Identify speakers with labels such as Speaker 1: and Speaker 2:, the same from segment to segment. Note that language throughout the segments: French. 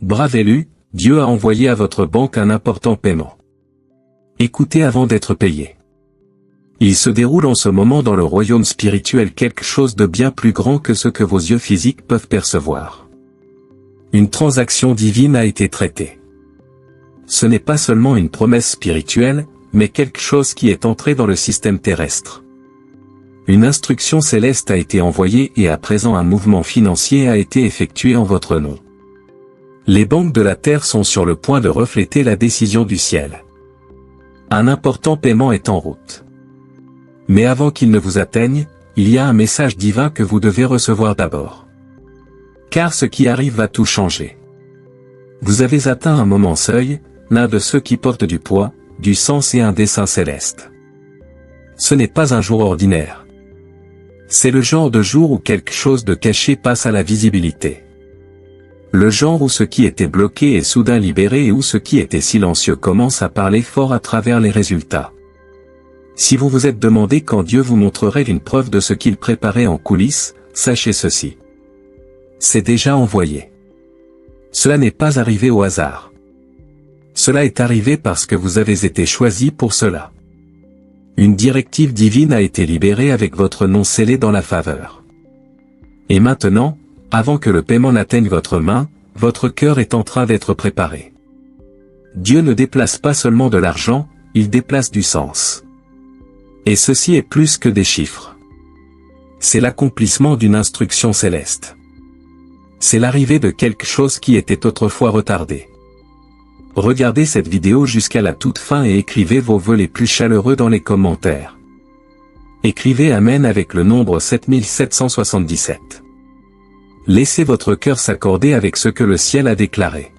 Speaker 1: Brave élu, Dieu a envoyé à votre banque un important paiement. Écoutez avant d'être payé. Il se déroule en ce moment dans le royaume spirituel quelque chose de bien plus grand que ce que vos yeux physiques peuvent percevoir. Une transaction divine a été traitée. Ce n'est pas seulement une promesse spirituelle, mais quelque chose qui est entré dans le système terrestre. Une instruction céleste a été envoyée et à présent un mouvement financier a été effectué en votre nom. Les banques de la terre sont sur le point de refléter la décision du ciel. Un important paiement est en route. Mais avant qu'il ne vous atteigne, il y a un message divin que vous devez recevoir d'abord. Car ce qui arrive va tout changer. Vous avez atteint un moment seuil, l'un de ceux qui portent du poids, du sens et un dessein céleste. Ce n'est pas un jour ordinaire. C'est le genre de jour où quelque chose de caché passe à la visibilité. Le genre où ce qui était bloqué est soudain libéré et où ce qui était silencieux commence à parler fort à travers les résultats. Si vous vous êtes demandé quand Dieu vous montrerait une preuve de ce qu'il préparait en coulisses, sachez ceci. C'est déjà envoyé. Cela n'est pas arrivé au hasard. Cela est arrivé parce que vous avez été choisi pour cela. Une directive divine a été libérée avec votre nom scellé dans la faveur. Et maintenant, avant que le paiement n'atteigne votre main, votre cœur est en train d'être préparé. Dieu ne déplace pas seulement de l'argent, il déplace du sens. Et ceci est plus que des chiffres. C'est l'accomplissement d'une instruction céleste. C'est l'arrivée de quelque chose qui était autrefois retardé. Regardez cette vidéo jusqu'à la toute fin et écrivez vos vœux les plus chaleureux dans les commentaires. Écrivez Amen avec le nombre 7777. Laissez votre cœur s'accorder avec ce que le ciel a déclaré.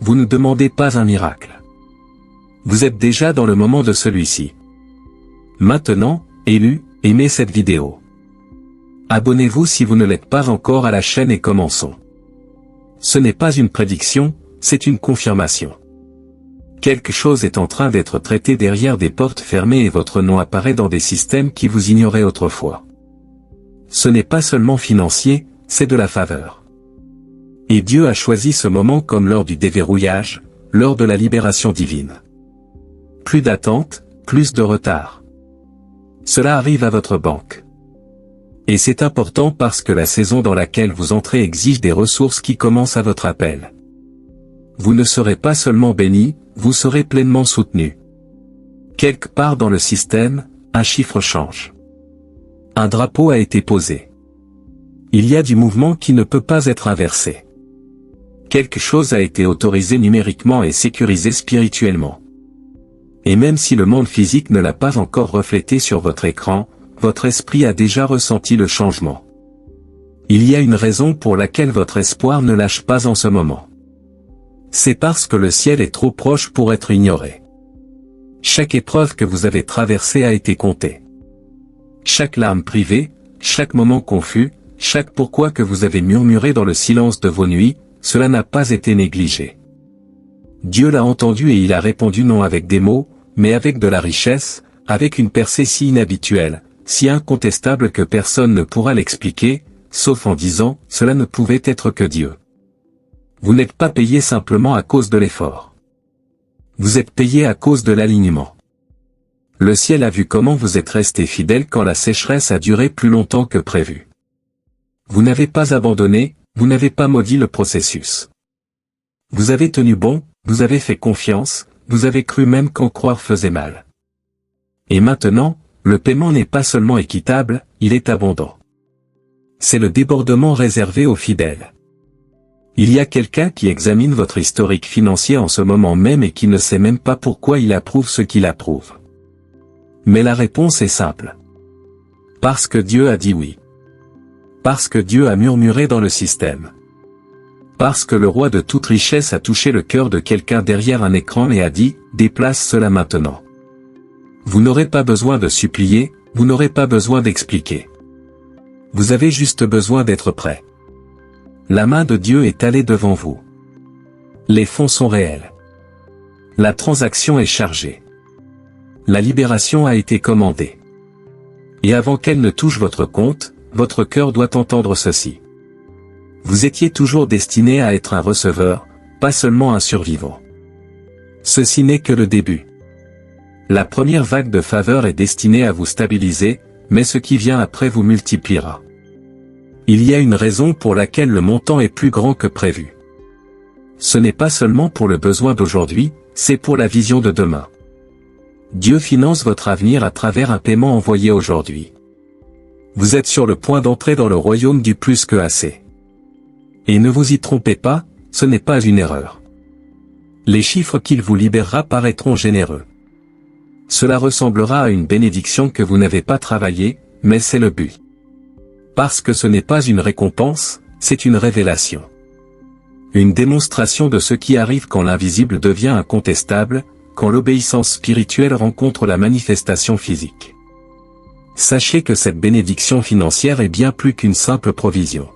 Speaker 1: Vous ne demandez pas un miracle. Vous êtes déjà dans le moment de celui-ci. Maintenant, élus, aimez cette vidéo. Abonnez-vous si vous ne l'êtes pas encore à la chaîne et commençons. Ce n'est pas une prédiction, c'est une confirmation. Quelque chose est en train d'être traité derrière des portes fermées et votre nom apparaît dans des systèmes qui vous ignoraient autrefois. Ce n'est pas seulement financier, c'est de la faveur. Et Dieu a choisi ce moment comme lors du déverrouillage, lors de la libération divine. Plus d'attente, plus de retard. Cela arrive à votre banque. Et c'est important parce que la saison dans laquelle vous entrez exige des ressources qui commencent à votre appel. Vous ne serez pas seulement béni, vous serez pleinement soutenu. Quelque part dans le système, un chiffre change. Un drapeau a été posé. Il y a du mouvement qui ne peut pas être inversé. Quelque chose a été autorisé numériquement et sécurisé spirituellement. Et même si le monde physique ne l'a pas encore reflété sur votre écran, votre esprit a déjà ressenti le changement. Il y a une raison pour laquelle votre espoir ne lâche pas en ce moment. C'est parce que le ciel est trop proche pour être ignoré. Chaque épreuve que vous avez traversée a été comptée. Chaque larme privée, chaque moment confus, chaque pourquoi que vous avez murmuré dans le silence de vos nuits, cela n'a pas été négligé. Dieu l'a entendu et il a répondu non avec des mots, mais avec de la richesse, avec une percée si inhabituelle, si incontestable que personne ne pourra l'expliquer, sauf en disant, cela ne pouvait être que Dieu. Vous n'êtes pas payé simplement à cause de l'effort. Vous êtes payé à cause de l'alignement. Le ciel a vu comment vous êtes resté fidèle quand la sécheresse a duré plus longtemps que prévu. Vous n'avez pas abandonné, vous n'avez pas maudit le processus. Vous avez tenu bon, vous avez fait confiance, vous avez cru même quand croire faisait mal. Et maintenant, le paiement n'est pas seulement équitable, il est abondant. C'est le débordement réservé aux fidèles. Il y a quelqu'un qui examine votre historique financier en ce moment même et qui ne sait même pas pourquoi il approuve ce qu'il approuve. Mais la réponse est simple. Parce que Dieu a dit oui. Parce que Dieu a murmuré dans le système. Parce que le roi de toute richesse a touché le cœur de quelqu'un derrière un écran et a dit, déplace cela maintenant. Vous n'aurez pas besoin de supplier, vous n'aurez pas besoin d'expliquer. Vous avez juste besoin d'être prêt. La main de Dieu est allée devant vous. Les fonds sont réels. La transaction est chargée. La libération a été commandée. Et avant qu'elle ne touche votre compte, votre cœur doit entendre ceci. Vous étiez toujours destiné à être un receveur, pas seulement un survivant. Ceci n'est que le début. La première vague de faveur est destinée à vous stabiliser, mais ce qui vient après vous multipliera. Il y a une raison pour laquelle le montant est plus grand que prévu. Ce n'est pas seulement pour le besoin d'aujourd'hui, c'est pour la vision de demain. Dieu finance votre avenir à travers un paiement envoyé aujourd'hui. Vous êtes sur le point d'entrer dans le royaume du plus que assez. Et ne vous y trompez pas, ce n'est pas une erreur. Les chiffres qu'il vous libérera paraîtront généreux. Cela ressemblera à une bénédiction que vous n'avez pas travaillée, mais c'est le but. Parce que ce n'est pas une récompense, c'est une révélation. Une démonstration de ce qui arrive quand l'invisible devient incontestable, quand l'obéissance spirituelle rencontre la manifestation physique. Sachez que cette bénédiction financière est bien plus qu'une simple provision.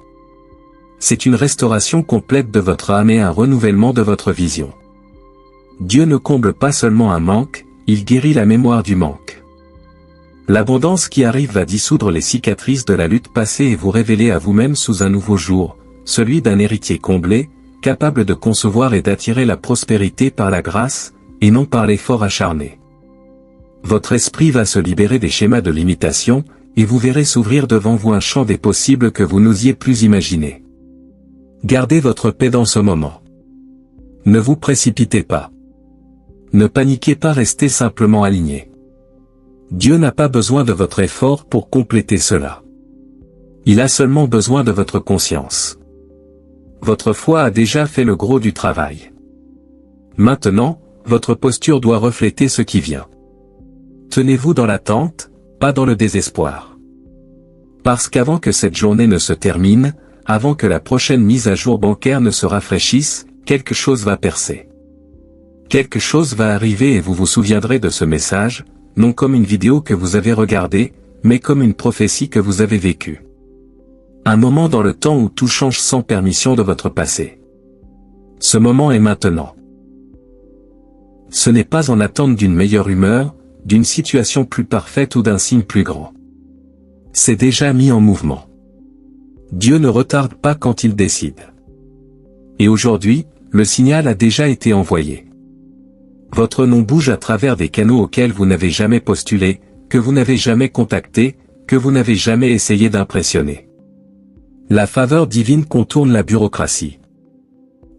Speaker 1: C'est une restauration complète de votre âme et un renouvellement de votre vision. Dieu ne comble pas seulement un manque, il guérit la mémoire du manque. L'abondance qui arrive va dissoudre les cicatrices de la lutte passée et vous révéler à vous-même sous un nouveau jour, celui d'un héritier comblé, capable de concevoir et d'attirer la prospérité par la grâce, et non par l'effort acharné. Votre esprit va se libérer des schémas de limitation, et vous verrez s'ouvrir devant vous un champ des possibles que vous n'osiez plus imaginer. Gardez votre paix dans ce moment. Ne vous précipitez pas. Ne paniquez pas, restez simplement aligné. Dieu n'a pas besoin de votre effort pour compléter cela. Il a seulement besoin de votre conscience. Votre foi a déjà fait le gros du travail. Maintenant, votre posture doit refléter ce qui vient. Tenez-vous dans l'attente, pas dans le désespoir. Parce qu'avant que cette journée ne se termine, avant que la prochaine mise à jour bancaire ne se rafraîchisse, quelque chose va percer. Quelque chose va arriver et vous vous souviendrez de ce message, non comme une vidéo que vous avez regardée, mais comme une prophétie que vous avez vécue. Un moment dans le temps où tout change sans permission de votre passé. Ce moment est maintenant. Ce n'est pas en attente d'une meilleure humeur, d'une situation plus parfaite ou d'un signe plus grand. C'est déjà mis en mouvement. Dieu ne retarde pas quand il décide. Et aujourd'hui, le signal a déjà été envoyé. Votre nom bouge à travers des canaux auxquels vous n'avez jamais postulé, que vous n'avez jamais contacté, que vous n'avez jamais essayé d'impressionner. La faveur divine contourne la bureaucratie.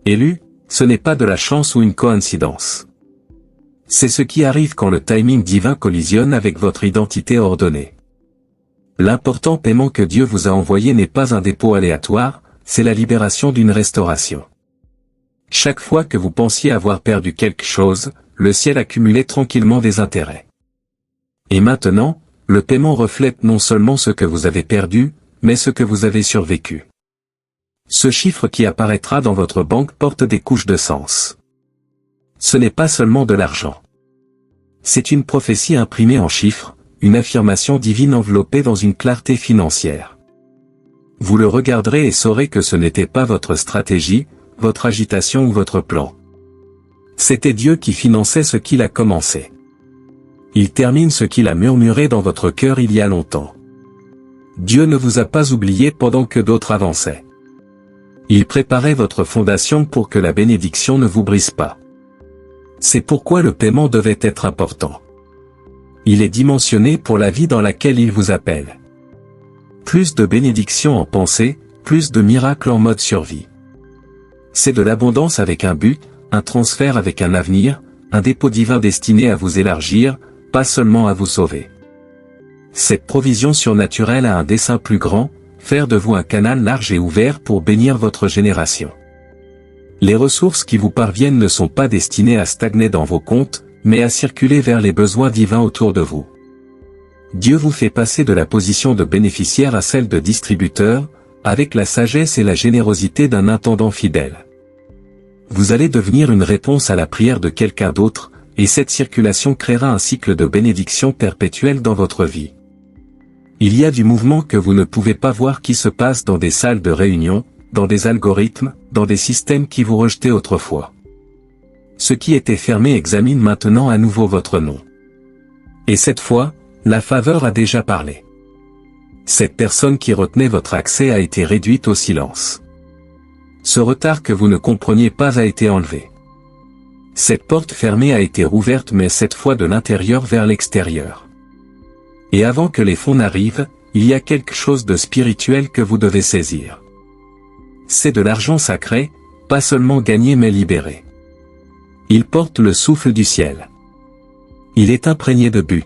Speaker 1: Élu, ce n'est pas de la chance ou une coïncidence. C'est ce qui arrive quand le timing divin collisionne avec votre identité ordonnée. L'important paiement que Dieu vous a envoyé n'est pas un dépôt aléatoire, c'est la libération d'une restauration. Chaque fois que vous pensiez avoir perdu quelque chose, le ciel accumulait tranquillement des intérêts. Et maintenant, le paiement reflète non seulement ce que vous avez perdu, mais ce que vous avez survécu. Ce chiffre qui apparaîtra dans votre banque porte des couches de sens. Ce n'est pas seulement de l'argent. C'est une prophétie imprimée en chiffres, une affirmation divine enveloppée dans une clarté financière. Vous le regarderez et saurez que ce n'était pas votre stratégie, votre agitation ou votre plan. C'était Dieu qui finançait ce qu'il a commencé. Il termine ce qu'il a murmuré dans votre cœur il y a longtemps. Dieu ne vous a pas oublié pendant que d'autres avançaient. Il préparait votre fondation pour que la bénédiction ne vous brise pas. C'est pourquoi le paiement devait être important. Il est dimensionné pour la vie dans laquelle il vous appelle. Plus de bénédictions en pensée, plus de miracles en mode survie. C'est de l'abondance avec un but, un transfert avec un avenir, un dépôt divin destiné à vous élargir, pas seulement à vous sauver. Cette provision surnaturelle a un dessein plus grand, faire de vous un canal large et ouvert pour bénir votre génération. Les ressources qui vous parviennent ne sont pas destinées à stagner dans vos comptes, mais à circuler vers les besoins divins autour de vous. Dieu vous fait passer de la position de bénéficiaire à celle de distributeur, avec la sagesse et la générosité d'un intendant fidèle. Vous allez devenir une réponse à la prière de quelqu'un d'autre, et cette circulation créera un cycle de bénédiction perpétuelle dans votre vie. Il y a du mouvement que vous ne pouvez pas voir qui se passe dans des salles de réunion, dans des algorithmes, dans des systèmes qui vous rejetaient autrefois. Ce qui était fermé examine maintenant à nouveau votre nom. Et cette fois, la faveur a déjà parlé. Cette personne qui retenait votre accès a été réduite au silence. ce retard que vous ne compreniez pas a été enlevé. Cette porte fermée a été rouverte mais cette fois de l'intérieur vers l'extérieur. Et avant que les fonds n'arrivent, il y a quelque chose de spirituel que vous devez saisir. C'est de l'argent sacré, pas seulement gagné mais libéré. Il porte le souffle du ciel. Il est imprégné de but.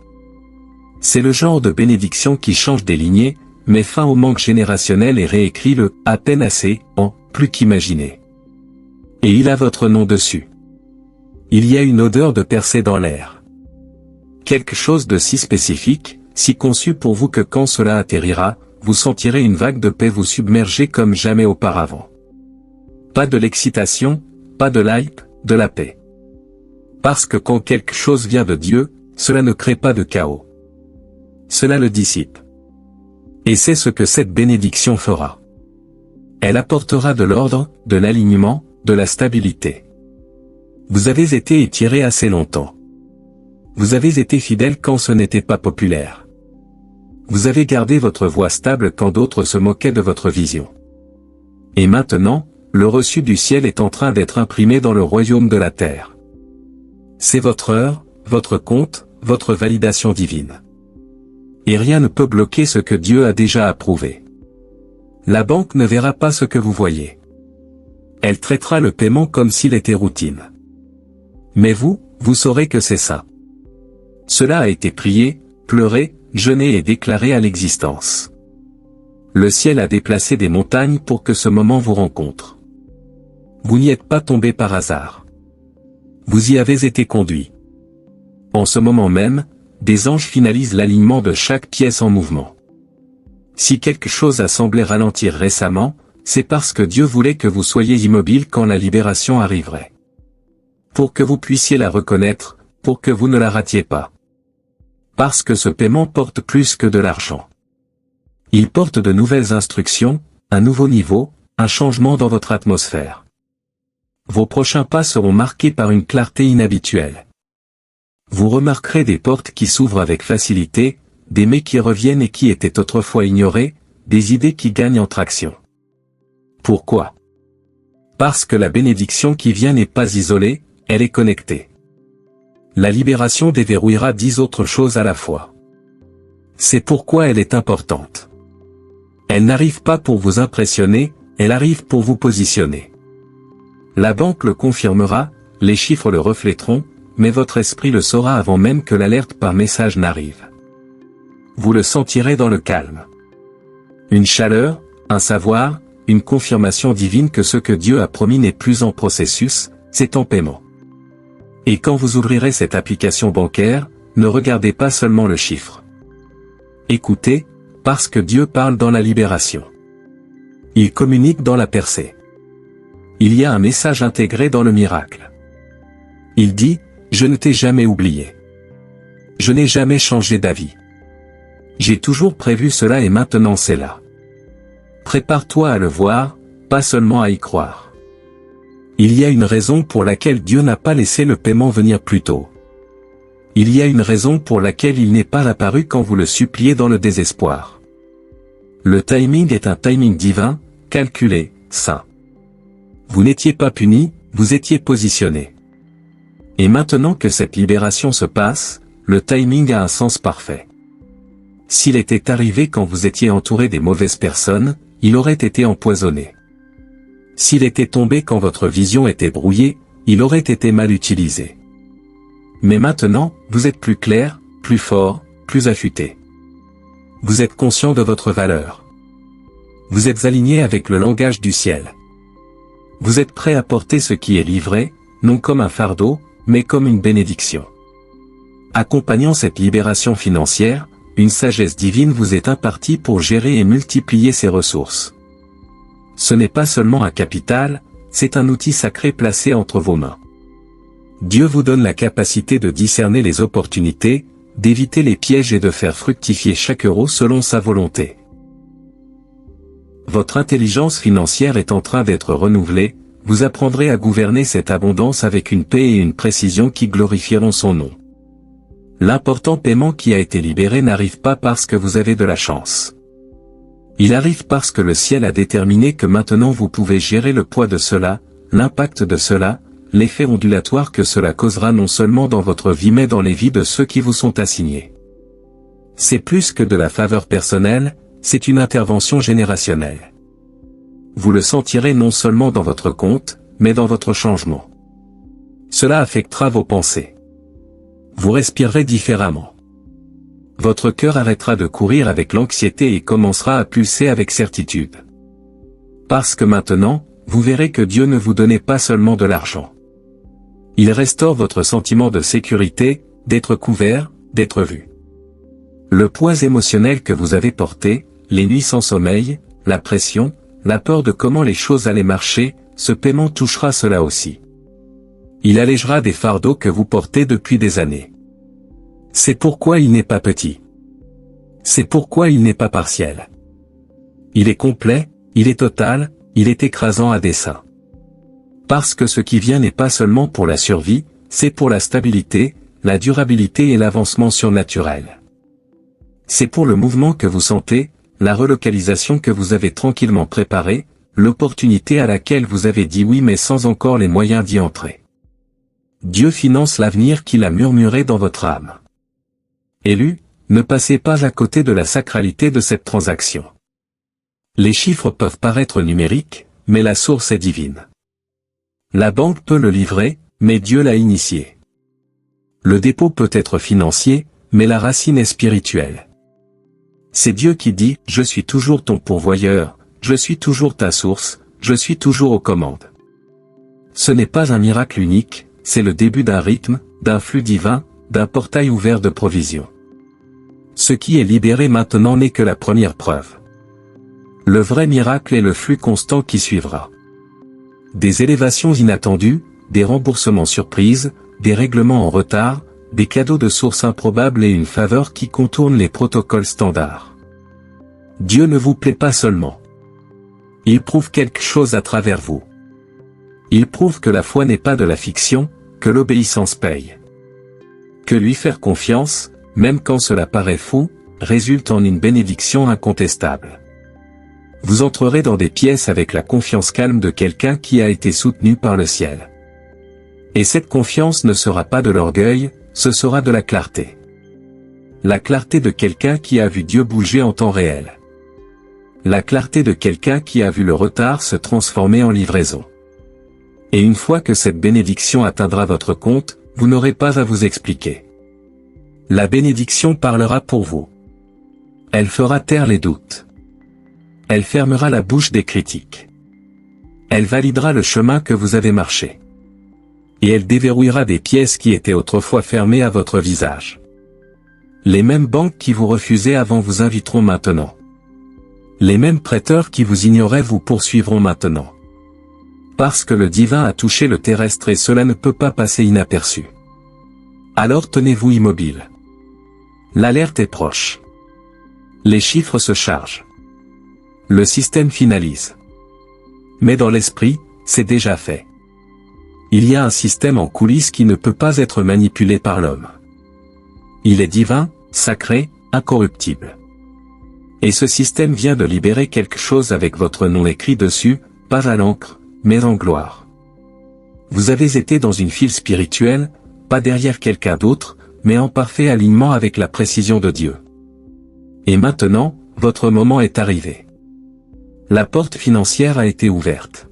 Speaker 1: C'est le genre de bénédiction qui change des lignées, met fin au manque générationnel et réécrit le « à peine assez » en « plus qu'imaginer ». Et il a votre nom dessus. Il y a une odeur de percée dans l'air. Quelque chose de si spécifique, si conçu pour vous que quand cela atterrira, vous sentirez une vague de paix vous submerger comme jamais auparavant. Pas de l'excitation, pas de l'hype, de la paix. Parce que quand quelque chose vient de Dieu, cela ne crée pas de chaos. Cela le dissipe. Et c'est ce que cette bénédiction fera. Elle apportera de l'ordre, de l'alignement, de la stabilité. Vous avez été étiré assez longtemps. Vous avez été fidèle quand ce n'était pas populaire. Vous avez gardé votre voix stable quand d'autres se moquaient de votre vision. Et maintenant, le reçu du ciel est en train d'être imprimé dans le royaume de la terre. C'est votre heure, votre compte, votre validation divine. Et rien ne peut bloquer ce que Dieu a déjà approuvé. La banque ne verra pas ce que vous voyez. Elle traitera le paiement comme s'il était routine. Mais vous saurez que c'est ça. Cela a été prié, pleuré, jeûné et déclaré à l'existence. Le ciel a déplacé des montagnes pour que ce moment vous rencontre. Vous n'y êtes pas tombé par hasard. Vous y avez été conduit. En ce moment même, des anges finalisent l'alignement de chaque pièce en mouvement. Si quelque chose a semblé ralentir récemment, c'est parce que Dieu voulait que vous soyez immobile quand la libération arriverait. Pour que vous puissiez la reconnaître, pour que vous ne la ratiez pas. Parce que ce paiement porte plus que de l'argent. Il porte de nouvelles instructions, un nouveau niveau, un changement dans votre atmosphère. Vos prochains pas seront marqués par une clarté inhabituelle. Vous remarquerez des portes qui s'ouvrent avec facilité, des mets qui reviennent et qui étaient autrefois ignorés, des idées qui gagnent en traction. Pourquoi? Parce que la bénédiction qui vient n'est pas isolée, elle est connectée. La libération déverrouillera 10 autres choses à la fois. C'est pourquoi elle est importante. Elle n'arrive pas pour vous impressionner, elle arrive pour vous positionner. La banque le confirmera, les chiffres le refléteront, mais votre esprit le saura avant même que l'alerte par message n'arrive. Vous le sentirez dans le calme. Une chaleur, un savoir, une confirmation divine que ce que Dieu a promis n'est plus en processus, c'est en paiement. Et quand vous ouvrirez cette application bancaire, ne regardez pas seulement le chiffre. Écoutez, parce que Dieu parle dans la libération. Il communique dans la percée. Il y a un message intégré dans le miracle. Il dit, je ne t'ai jamais oublié. Je n'ai jamais changé d'avis. J'ai toujours prévu cela et maintenant c'est là. Prépare-toi à le voir, pas seulement à y croire. Il y a une raison pour laquelle Dieu n'a pas laissé le paiement venir plus tôt. Il y a une raison pour laquelle il n'est pas apparu quand vous le suppliez dans le désespoir. Le timing est un timing divin, calculé, saint. Vous n'étiez pas puni, vous étiez positionné. Et maintenant que cette libération se passe, le timing a un sens parfait. S'il était arrivé quand vous étiez entouré des mauvaises personnes, il aurait été empoisonné. S'il était tombé quand votre vision était brouillée, il aurait été mal utilisé. Mais maintenant, vous êtes plus clair, plus fort, plus affûté. Vous êtes conscient de votre valeur. Vous êtes aligné avec le langage du ciel. Vous êtes prêt à porter ce qui est livré, non comme un fardeau, mais comme une bénédiction. Accompagnant cette libération financière, une sagesse divine vous est impartie pour gérer et multiplier ses ressources. Ce n'est pas seulement un capital, c'est un outil sacré placé entre vos mains. Dieu vous donne la capacité de discerner les opportunités, d'éviter les pièges et de faire fructifier chaque euro selon sa volonté. Votre intelligence financière est en train d'être renouvelée, vous apprendrez à gouverner cette abondance avec une paix et une précision qui glorifieront son nom. L'important paiement qui a été libéré n'arrive pas parce que vous avez de la chance. Il arrive parce que le ciel a déterminé que maintenant vous pouvez gérer le poids de cela, l'impact de cela, l'effet ondulatoire que cela causera non seulement dans votre vie mais dans les vies de ceux qui vous sont assignés. C'est plus que de la faveur personnelle, c'est une intervention générationnelle. Vous le sentirez non seulement dans votre compte, mais dans votre changement. Cela affectera vos pensées. Vous respirerez différemment. Votre cœur arrêtera de courir avec l'anxiété et commencera à pulser avec certitude. Parce que maintenant, vous verrez que Dieu ne vous donnait pas seulement de l'argent. Il restaure votre sentiment de sécurité, d'être couvert, d'être vu. Le poids émotionnel que vous avez porté, les nuits sans sommeil, la pression, la peur de comment les choses allaient marcher, ce paiement touchera cela aussi. Il allégera des fardeaux que vous portez depuis des années. C'est pourquoi il n'est pas petit. C'est pourquoi il n'est pas partiel. Il est complet, il est total, il est écrasant à dessein. Parce que ce qui vient n'est pas seulement pour la survie, c'est pour la stabilité, la durabilité et l'avancement surnaturel. C'est pour le mouvement que vous sentez, la relocalisation que vous avez tranquillement préparée, l'opportunité à laquelle vous avez dit oui mais sans encore les moyens d'y entrer. Dieu finance l'avenir qu'il a murmuré dans votre âme. Élus, ne passez pas à côté de la sacralité de cette transaction. Les chiffres peuvent paraître numériques, mais la source est divine. La banque peut le livrer, mais Dieu l'a initié. Le dépôt peut être financier, mais la racine est spirituelle. C'est Dieu qui dit « Je suis toujours ton pourvoyeur, je suis toujours ta source, je suis toujours aux commandes ». Ce n'est pas un miracle unique, c'est le début d'un rythme, d'un flux divin, d'un portail ouvert de provision. Ce qui est libéré maintenant n'est que la première preuve. Le vrai miracle est le flux constant qui suivra. Des élévations inattendues, des remboursements surprises, des règlements en retard, des cadeaux de sources improbables et une faveur qui contourne les protocoles standards. Dieu ne vous plaît pas seulement. Il prouve quelque chose à travers vous. Il prouve que la foi n'est pas de la fiction, que l'obéissance paye. Que lui faire confiance, même quand cela paraît fou, résulte en une bénédiction incontestable. Vous entrerez dans des pièces avec la confiance calme de quelqu'un qui a été soutenu par le ciel. Et cette confiance ne sera pas de l'orgueil, ce sera de la clarté. La clarté de quelqu'un qui a vu Dieu bouger en temps réel. La clarté de quelqu'un qui a vu le retard se transformer en livraison. Et une fois que cette bénédiction atteindra votre compte, vous n'aurez pas à vous expliquer. La bénédiction parlera pour vous. Elle fera taire les doutes. Elle fermera la bouche des critiques. Elle validera le chemin que vous avez marché. Et elle déverrouillera des pièces qui étaient autrefois fermées à votre visage. Les mêmes banques qui vous refusaient avant vous inviteront maintenant. Les mêmes prêteurs qui vous ignoraient vous poursuivront maintenant. Parce que le divin a touché le terrestre et cela ne peut pas passer inaperçu. Alors tenez-vous immobile. L'alerte est proche. Les chiffres se chargent. Le système finalise. Mais dans l'esprit, c'est déjà fait. Il y a un système en coulisses qui ne peut pas être manipulé par l'homme. Il est divin, sacré, incorruptible. Et ce système vient de libérer quelque chose avec votre nom écrit dessus, pas à l'encre, mais en gloire. Vous avez été dans une file spirituelle, pas derrière quelqu'un d'autre, mais en parfait alignement avec la précision de Dieu. Et maintenant, votre moment est arrivé. La porte financière a été ouverte.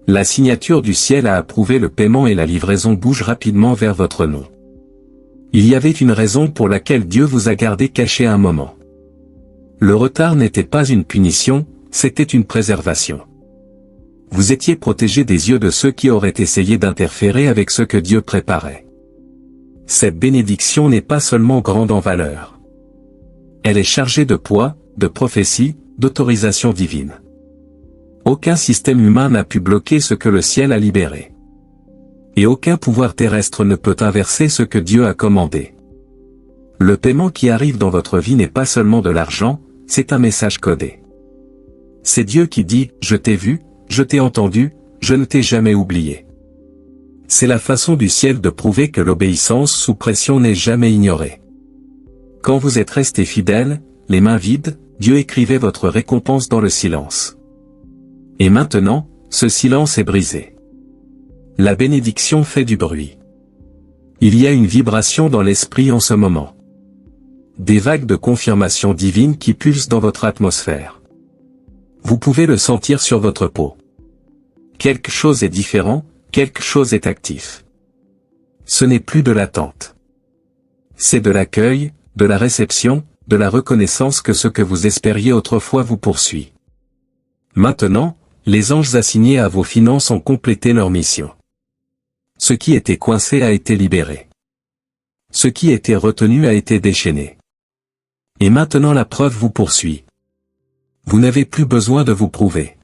Speaker 1: La signature du ciel a approuvé le paiement et la livraison bouge rapidement vers votre nom. Il y avait une raison pour laquelle Dieu vous a gardé caché un moment. Le retard n'était pas une punition, c'était une préservation. Vous étiez protégé des yeux de ceux qui auraient essayé d'interférer avec ce que Dieu préparait. Cette bénédiction n'est pas seulement grande en valeur. Elle est chargée de poids, de prophétie, d'autorisation divine. Aucun système humain n'a pu bloquer ce que le ciel a libéré. Et aucun pouvoir terrestre ne peut inverser ce que Dieu a commandé. Le paiement qui arrive dans votre vie n'est pas seulement de l'argent, c'est un message codé. C'est Dieu qui dit « Je t'ai vu, je t'ai entendu, je ne t'ai jamais oublié ». C'est la façon du ciel de prouver que l'obéissance sous pression n'est jamais ignorée. Quand vous êtes resté fidèle, les mains vides, Dieu écrivait votre récompense dans le silence. Et maintenant, ce silence est brisé. La bénédiction fait du bruit. Il y a une vibration dans l'esprit en ce moment. Des vagues de confirmation divine qui pulsent dans votre atmosphère. Vous pouvez le sentir sur votre peau. Quelque chose est différent, quelque chose est actif. Ce n'est plus de l'attente. C'est de l'accueil, de la réception, de la reconnaissance que ce que vous espériez autrefois vous poursuit. Maintenant, les anges assignés à vos finances ont complété leur mission. Ce qui était coincé a été libéré. Ce qui était retenu a été déchaîné. Et maintenant la preuve vous poursuit. Vous n'avez plus besoin de vous prouver.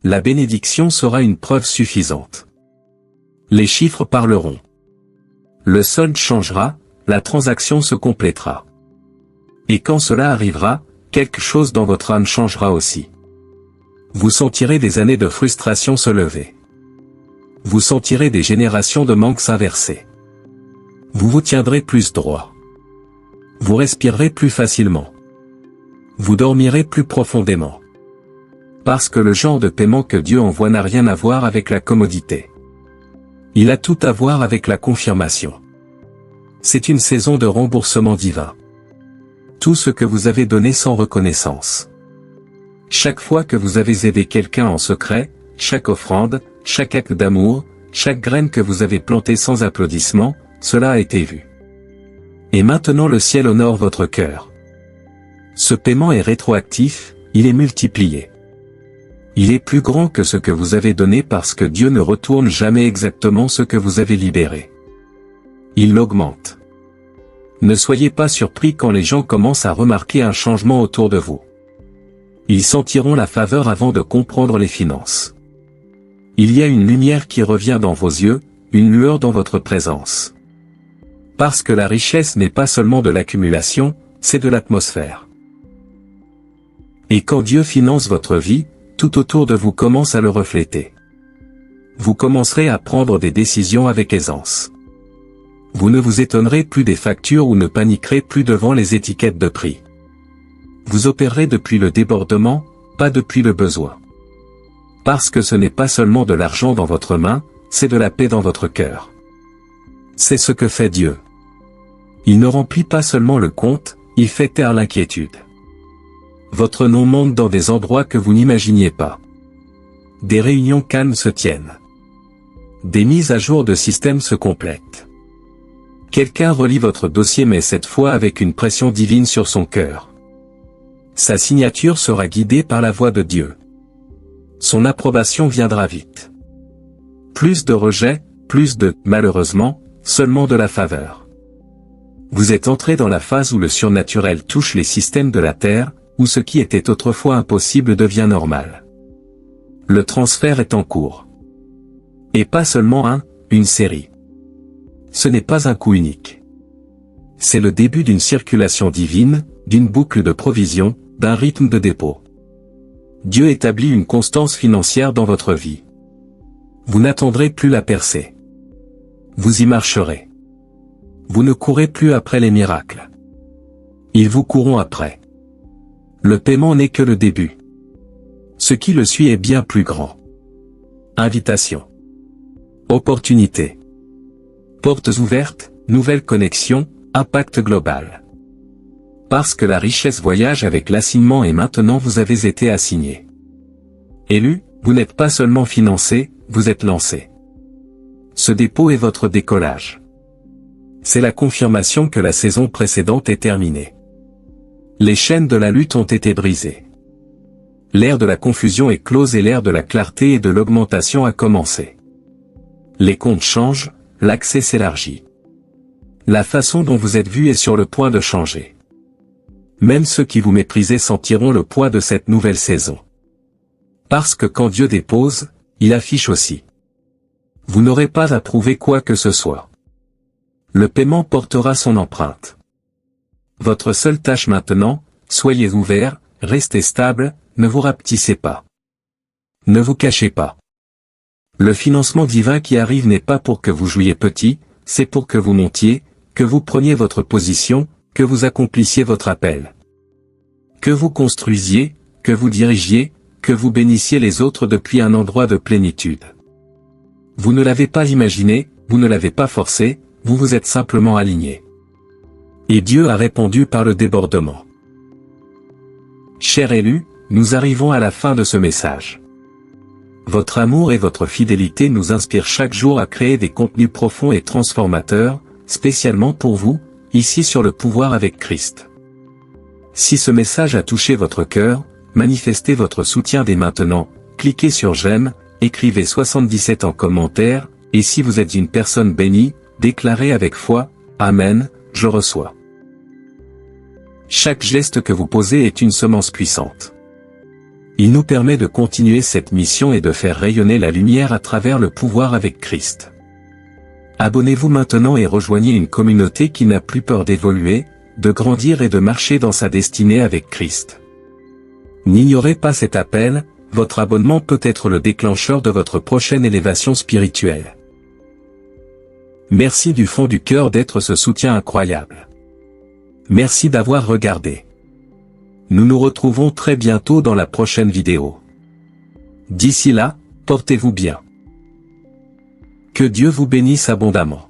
Speaker 1: La bénédiction sera une preuve suffisante. Les chiffres parleront. Le solde changera, la transaction se complétera. Et quand cela arrivera, quelque chose dans votre âme changera aussi. Vous sentirez des années de frustration se lever. Vous sentirez des générations de manques s'inverser. Vous vous tiendrez plus droit. Vous respirerez plus facilement. Vous dormirez plus profondément. Parce que le genre de paiement que Dieu envoie n'a rien à voir avec la commodité. Il a tout à voir avec la confirmation. C'est une saison de remboursement divin. Tout ce que vous avez donné sans reconnaissance. Chaque fois que vous avez aidé quelqu'un en secret, chaque offrande, chaque acte d'amour, chaque graine que vous avez plantée sans applaudissement, cela a été vu. Et maintenant le ciel honore votre cœur. Ce paiement est rétroactif, il est multiplié. Il est plus grand que ce que vous avez donné parce que Dieu ne retourne jamais exactement ce que vous avez libéré. Il l'augmente. Ne soyez pas surpris quand les gens commencent à remarquer un changement autour de vous. Ils sentiront la faveur avant de comprendre les finances. Il y a une lumière qui revient dans vos yeux, une lueur dans votre présence. Parce que la richesse n'est pas seulement de l'accumulation, c'est de l'atmosphère. Et quand Dieu finance votre vie, tout autour de vous commence à le refléter. Vous commencerez à prendre des décisions avec aisance. Vous ne vous étonnerez plus des factures ou ne paniquerez plus devant les étiquettes de prix. Vous opérerez depuis le débordement, pas depuis le besoin. Parce que ce n'est pas seulement de l'argent dans votre main, c'est de la paix dans votre cœur. C'est ce que fait Dieu. Il ne remplit pas seulement le compte, il fait taire l'inquiétude. Votre nom monte dans des endroits que vous n'imaginiez pas. Des réunions calmes se tiennent. Des mises à jour de systèmes se complètent. Quelqu'un relit votre dossier mais cette fois avec une pression divine sur son cœur. Sa signature sera guidée par la voix de Dieu. Son approbation viendra vite. Plus de rejet, plus de, malheureusement, seulement de la faveur. Vous êtes entré dans la phase où le surnaturel touche les systèmes de la Terre, où ce qui était autrefois impossible devient normal. Le transfert est en cours. Et pas seulement une série. Ce n'est pas un coup unique. C'est le début d'une circulation divine, d'une boucle de provision, d'un rythme de dépôt. Dieu établit une constance financière dans votre vie. Vous n'attendrez plus la percée. Vous y marcherez. Vous ne courez plus après les miracles. Ils vous courront après. Le paiement n'est que le début. Ce qui le suit est bien plus grand. Invitation. Opportunité. Portes ouvertes, nouvelles connexions, impact global. Parce que la richesse voyage avec l'assignement et maintenant vous avez été assigné. Élu, vous n'êtes pas seulement financé, vous êtes lancé. Ce dépôt est votre décollage. C'est la confirmation que la saison précédente est terminée. Les chaînes de la lutte ont été brisées. L'ère de la confusion est close et l'ère de la clarté et de l'augmentation a commencé. Les comptes changent, l'accès s'élargit. La façon dont vous êtes vu est sur le point de changer. Même ceux qui vous méprisaient sentiront le poids de cette nouvelle saison. Parce que quand Dieu dépose, il affiche aussi. Vous n'aurez pas à prouver quoi que ce soit. Le paiement portera son empreinte. Votre seule tâche maintenant, soyez ouvert, restez stable, ne vous rapetissez pas. Ne vous cachez pas. Le financement divin qui arrive n'est pas pour que vous jouiez petit, c'est pour que vous montiez, que vous preniez votre position, que vous accomplissiez votre appel. Que vous construisiez, que vous dirigiez, que vous bénissiez les autres depuis un endroit de plénitude. Vous ne l'avez pas imaginé, vous ne l'avez pas forcé, vous vous êtes simplement aligné. Et Dieu a répondu par le débordement. Chers élus, nous arrivons à la fin de ce message. Votre amour et votre fidélité nous inspirent chaque jour à créer des contenus profonds et transformateurs, spécialement pour vous, ici sur le pouvoir avec Christ. Si ce message a touché votre cœur, manifestez votre soutien dès maintenant, cliquez sur j'aime, écrivez 77 en commentaire, et si vous êtes une personne bénie, déclarez avec foi, Amen, je reçois. Chaque geste que vous posez est une semence puissante. Il nous permet de continuer cette mission et de faire rayonner la lumière à travers le pouvoir avec Christ. Abonnez-vous maintenant et rejoignez une communauté qui n'a plus peur d'évoluer, de grandir et de marcher dans sa destinée avec Christ. N'ignorez pas cet appel, votre abonnement peut être le déclencheur de votre prochaine élévation spirituelle. Merci du fond du cœur d'être ce soutien incroyable. Merci d'avoir regardé. Nous nous retrouvons très bientôt dans la prochaine vidéo. D'ici là, portez-vous bien. Que Dieu vous bénisse abondamment.